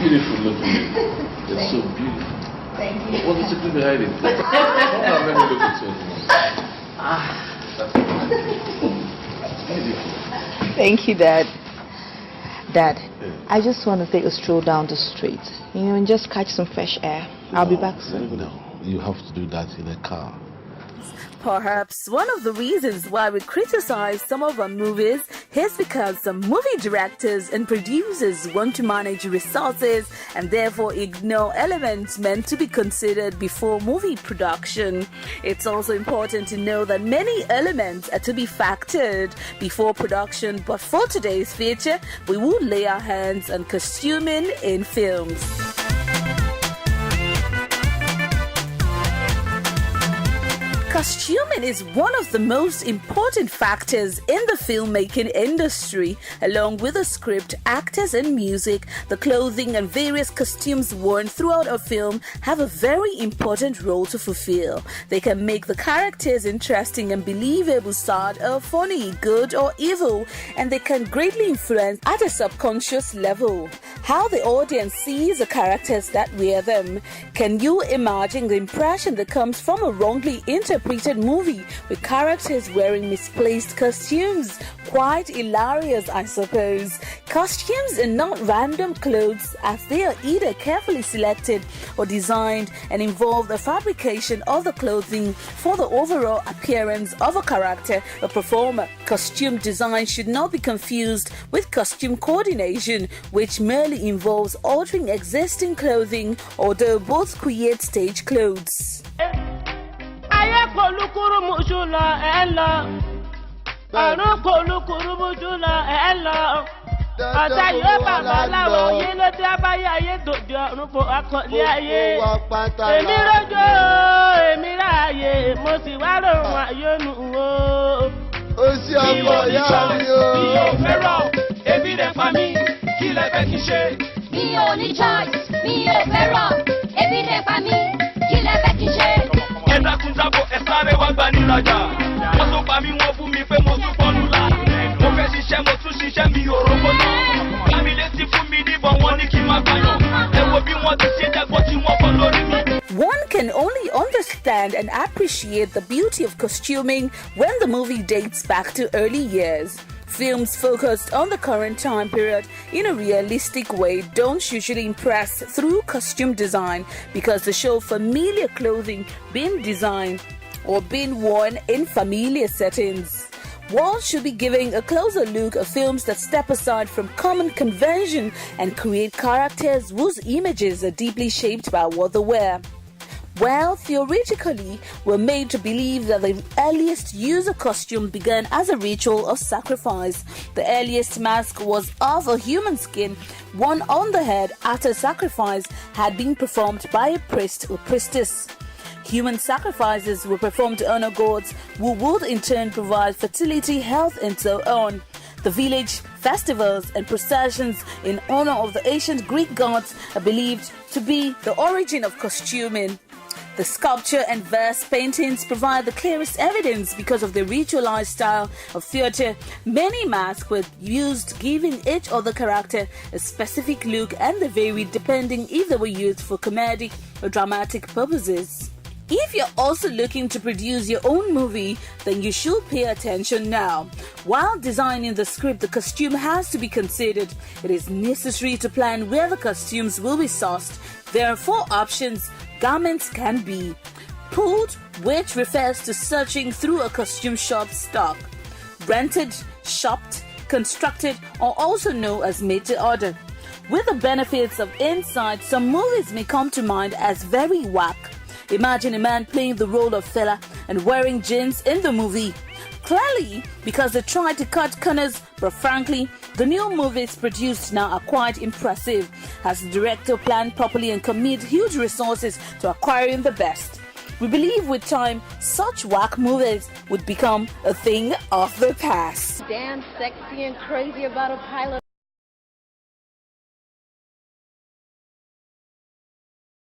Beautiful looking. It's so beautiful. Thank you. What is the secret behind it? Let me look at it. Thank you, Dad. Dad, I just want to take a stroll down the street, and just catch some fresh air. I'll be back soon. No, you have to do that in a car. Perhaps one of the reasons why we criticize some of our movies is because some movie directors and producers want to manage resources and therefore ignore elements meant to be considered before movie production. It's also important to know that many elements are to be factored before production, but for today's feature, we will lay our hands on costuming in films. Costuming is one of the most important factors in the filmmaking industry. Along with the script, actors and music, the clothing and various costumes worn throughout a film have a very important role to fulfill. They can make the characters interesting and believable, sad or funny, good or evil, and they can greatly influence at a subconscious level how the audience sees the characters that wear them. Can you imagine the impression that comes from a wrongly interpreted movie with characters wearing misplaced costumes? Quite hilarious, I suppose. Costumes are not random clothes, as they are either carefully selected or designed and involve the fabrication of the clothing for the overall appearance of a character or performer. Costume design should not be confused with costume coordination, which merely involves altering existing clothing, although both create stage clothes. One can only understand and appreciate the beauty of costuming when the movie dates back to early years. Films focused on the current time period in a realistic way don't usually impress through costume design because they show familiar clothing being designed or being worn in familiar settings. One should be giving a closer look at films that step aside from common convention and create characters whose images are deeply shaped by what they wear. Well, theoretically, we're made to believe that the earliest use of costume began as a ritual of sacrifice. The earliest mask was of a human skin, worn on the head after sacrifice had been performed by a priest or priestess. Human sacrifices were performed to honor gods, who would in turn provide fertility, health, and so on. The village festivals and processions in honor of the ancient Greek gods are believed to be the origin of costuming. The sculpture and verse paintings provide the clearest evidence because of the ritualized style of theater. Many masks were used, giving each other character a specific look, and they varied depending if they were used for comedic or dramatic purposes. If you're also looking to produce your own movie, then you should pay attention now. While designing the script, the costume has to be considered. It is necessary to plan where the costumes will be sourced. There are 4 options garments can be: pulled, which refers to searching through a costume shop stock; rented, shopped, constructed, or also known as made to order. With the benefits of insight, some movies may come to mind as very whack. Imagine a man playing the role of fella and wearing jeans in the movie. Clearly, because they tried to cut corners, but frankly, the new movies produced now are quite impressive, as the director planned properly and committed huge resources to acquiring the best. We believe with time, such whack movies would become a thing of the past. Damn sexy and crazy about a pilot.